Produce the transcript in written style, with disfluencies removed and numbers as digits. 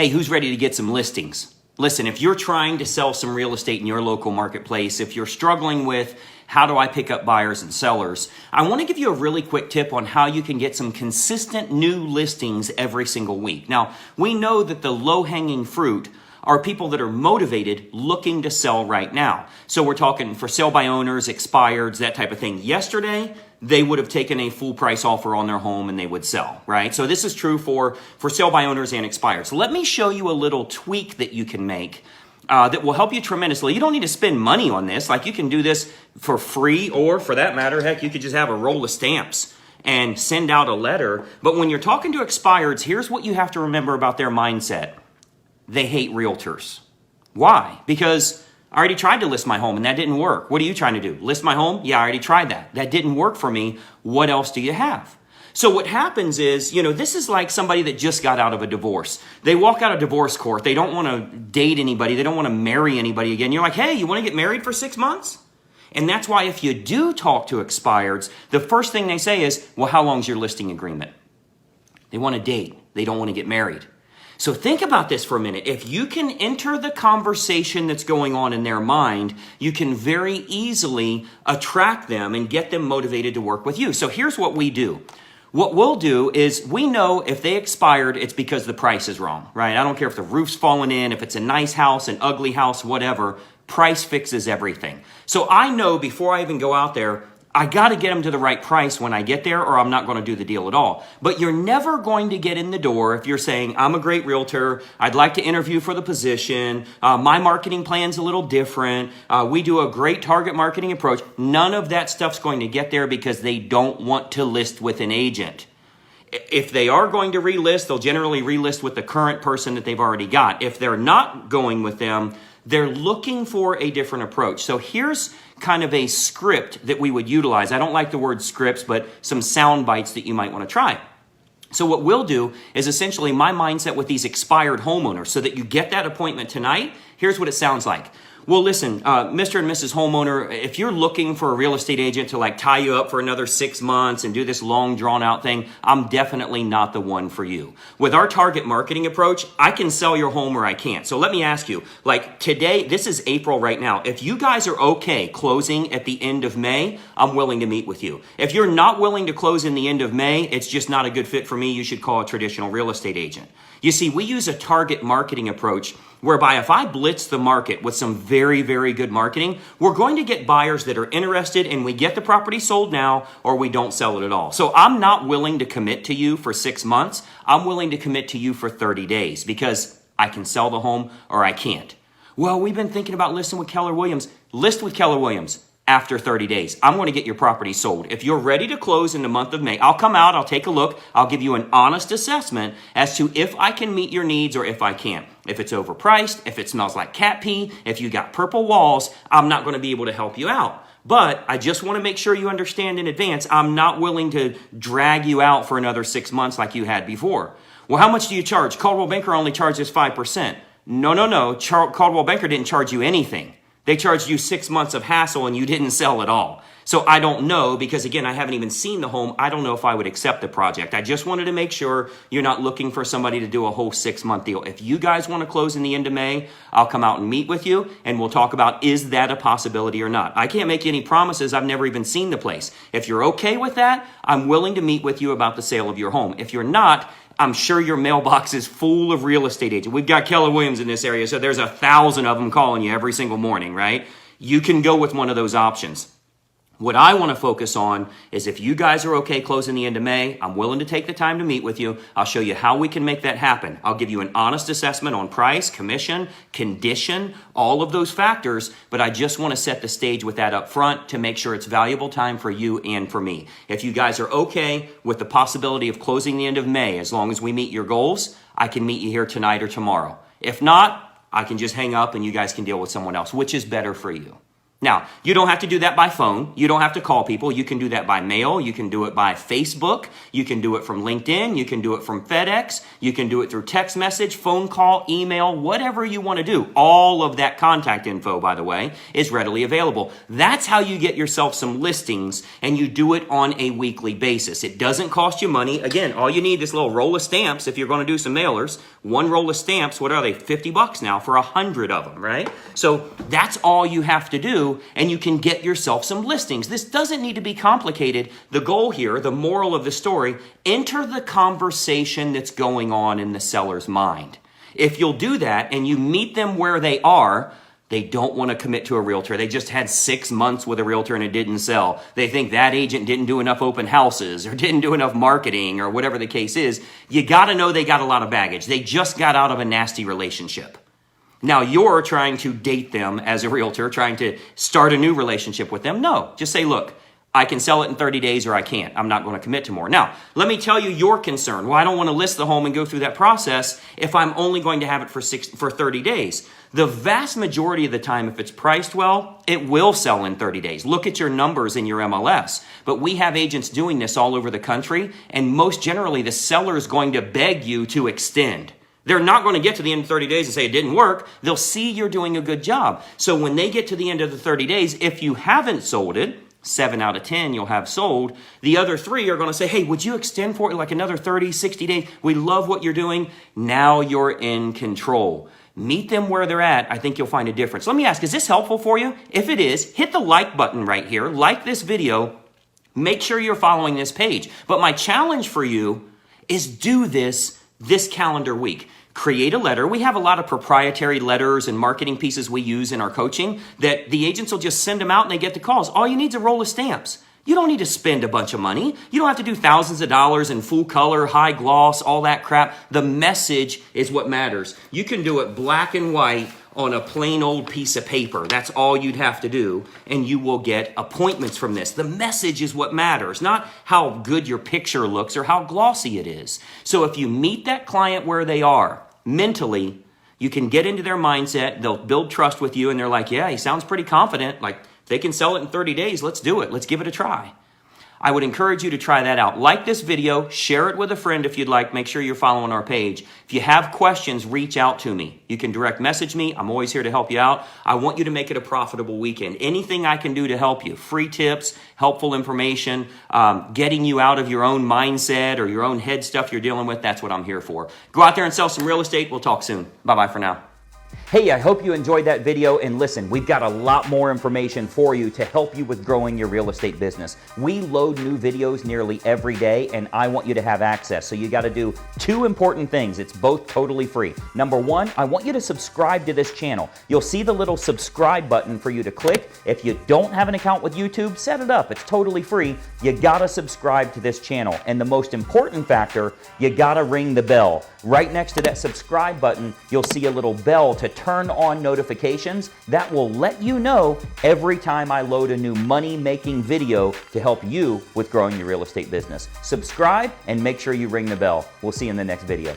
Hey, who's ready to get some listings? Listen, if you're trying to sell some real estate in your local marketplace, if you're struggling with how do I pick up buyers and sellers, I want to give you a really quick tip on how you can get some consistent new listings every single week. Now, we know that the low-hanging fruit are people that are motivated looking to sell right now. So we're talking for sale by owners, expireds, that type of thing. Yesterday, they would have taken a full price offer on their home and they would sell, right? So this is true for sale by owners and expireds. So let me show you a little tweak that you can make that will help you tremendously. You don't need to spend money on this. Like, you can do this for free, or for that matter, heck, you could just have a roll of stamps and send out a letter. But when you're talking to expireds, here's what you have to remember about their mindset. They hate realtors. Why? Because I already tried to list my home and that didn't work. What are you trying to do? List my home? Yeah, I already tried that. That didn't work for me. What else do you have? So what happens is, this is like somebody that just got out of a divorce. They walk out of divorce court. They don't want to date anybody. They don't want to marry anybody again. You're like, hey, you want to get married for 6 months? And that's why if you do talk to expireds, the first thing they say is, well, how long's your listing agreement? They want to date. They don't want to get married. So think about this for a minute. If you can enter the conversation that's going on in their mind, you can very easily attract them and get them motivated to work with you. So here's what we do. What we'll do is, we know if they expired, it's because the price is wrong, right? I don't care if the roof's falling in, if it's a nice house, an ugly house, whatever. Price fixes everything. So I know before I even go out there, I got to get them to the right price when I get there, or I'm not going to do the deal at all. But you're never going to get in the door if you're saying, I'm a great realtor, I'd like to interview for the position, my marketing plan's a little different, we do a great target marketing approach. None of that stuff's going to get there because they don't want to list with an agent. If they are going to relist, they'll generally relist with the current person that they've already got. If they're not going with them, they're looking for a different approach. So here's kind of a script that we would utilize. I don't like the word scripts, but some sound bites that you might want to try. So what we'll do is essentially my mindset with these expired homeowners, so that you get that appointment tonight. Here's what it sounds like. Well, listen, Mr. and Mrs. Homeowner, if you're looking for a real estate agent to like tie you up for another 6 months and do this long drawn out thing, I'm definitely not the one for you. With our target marketing approach, I can sell your home or I can't. So let me ask you, like today, this is April right now. If you guys are okay closing at the end of May, I'm willing to meet with you. If you're not willing to close in the end of May, it's just not a good fit for me. You should call a traditional real estate agent. You see, we use a target marketing approach whereby if I blitz the market with some very, very good marketing, we're going to get buyers that are interested, and we get the property sold now or we don't sell it at all. So I'm not willing to commit to you for 6 months. I'm willing to commit to you for 30 days because I can sell the home or I can't. Well, we've been thinking about listing with Keller Williams. List with Keller Williams. After 30 days, I'm going to get your property sold. If you're ready to close in the month of May, I'll come out, I'll take a look, I'll give you an honest assessment as to if I can meet your needs or if I can't. If it's overpriced, if it smells like cat pee, if you got purple walls, I'm not going to be able to help you out. But I just want to make sure you understand in advance, I'm not willing to drag you out for another 6 months like you had before. Well, how much do you charge? Coldwell Banker only charges 5%. No. Coldwell Banker didn't charge you anything. They charged you 6 months of hassle and you didn't sell at all. So I don't know, because again, I haven't even seen the home. I don't know if I would accept the project. I just wanted to make sure you're not looking for somebody to do a whole 6 month deal. If you guys want to close in the end of May, I'll come out and meet with you and we'll talk about, is that a possibility or not? I can't make any promises. I've never even seen the place. If you're okay with that, I'm willing to meet with you about the sale of your home. If you're not, I'm sure your mailbox is full of real estate agents. We've got Keller Williams in this area, so there's 1,000 of them calling you every single morning, right? You can go with one of those options. What I want to focus on is if you guys are okay closing the end of May, I'm willing to take the time to meet with you. I'll show you how we can make that happen. I'll give you an honest assessment on price, commission, condition, all of those factors, but I just want to set the stage with that up front to make sure it's valuable time for you and for me. If you guys are okay with the possibility of closing the end of May, as long as we meet your goals, I can meet you here tonight or tomorrow. If not, I can just hang up and you guys can deal with someone else. Which is better for you? Now, you don't have to do that by phone. You don't have to call people. You can do that by mail. You can do it by Facebook. You can do it from LinkedIn. You can do it from FedEx. You can do it through text message, phone call, email, whatever you want to do. All of that contact info, by the way, is readily available. That's how you get yourself some listings, and you do it on a weekly basis. It doesn't cost you money. Again, all you need is a little roll of stamps if you're going to do some mailers. One roll of stamps, what are they? $50 now for 100 of them, right? So that's all you have to do, and you can get yourself some listings. This doesn't need to be complicated. The goal here, the moral of the story, enter the conversation that's going on in the seller's mind. If you'll do that and you meet them where they are, they don't want to commit to a realtor. They just had 6 months with a realtor and it didn't sell. They think that agent didn't do enough open houses or didn't do enough marketing or whatever the case is. You got to know they got a lot of baggage. They just got out of a nasty relationship. Now you're trying to date them as a realtor, trying to start a new relationship with them. No, just say, look, I can sell it in 30 days or I can't. I'm not going to commit to more. Now, let me tell you your concern. Well, I don't want to list the home and go through that process if I'm only going to have it for 30 days. The vast majority of the time, if it's priced well, it will sell in 30 days. Look at your numbers in your MLS. But we have agents doing this all over the country, and most generally, the seller is going to beg you to extend. They're not going to get to the end of 30 days and say it didn't work. They'll see you're doing a good job. So when they get to the end of the 30 days, if you haven't sold it, 7 out of 10 you'll have sold. The other 3 are going to say, hey, would you extend for it like another 30, 60 days? We love what you're doing. Now you're in control. Meet them where they're at. I think you'll find a difference. Let me ask, is this helpful for you? If it is, hit the like button right here. Like this video. Make sure you're following this page. But my challenge for you is do this calendar week. Create a letter. We have a lot of proprietary letters and marketing pieces we use in our coaching that the agents will just send them out and they get the calls. All you need is a roll of stamps. You don't need to spend a bunch of money. You don't have to do thousands of dollars in full color, high gloss, all that crap. The message is what matters. You can do it black and white on a plain old piece of paper. That's all you'd have to do, and you will get appointments from this. The message is what matters, not how good your picture looks or how glossy it is. So if you meet that client where they are mentally, you can get into their mindset. They'll build trust with you, and they're like, yeah, he sounds pretty confident. Like, if they can sell it in 30 days, let's do it. Let's give it a try. I would encourage you to try that out. Like this video, share it with a friend if you'd like. Make sure you're following our page. If you have questions, reach out to me. You can direct message me. I'm always here to help you out. I want you to make it a profitable weekend. Anything I can do to help you, free tips, helpful information, getting you out of your own mindset or your own head stuff you're dealing with, that's what I'm here for. Go out there and sell some real estate. We'll talk soon. Bye-bye for now. Hey, I hope you enjoyed that video, and listen, we've got a lot more information for you to help you with growing your real estate business. We load new videos nearly every day, and I want you to have access. So you got to do 2 important things. It's both totally free. Number 1, I want you to subscribe to this channel. You'll see the little subscribe button for you to click. If you don't have an account with YouTube, set it up. It's totally free. You got to subscribe to this channel. And the most important factor, you got to ring the bell. Right next to that subscribe button, you'll see a little bell to turn on notifications. That will let you know every time I load a new money-making video to help you with growing your real estate business. Subscribe and make sure you ring the bell. We'll see you in the next video.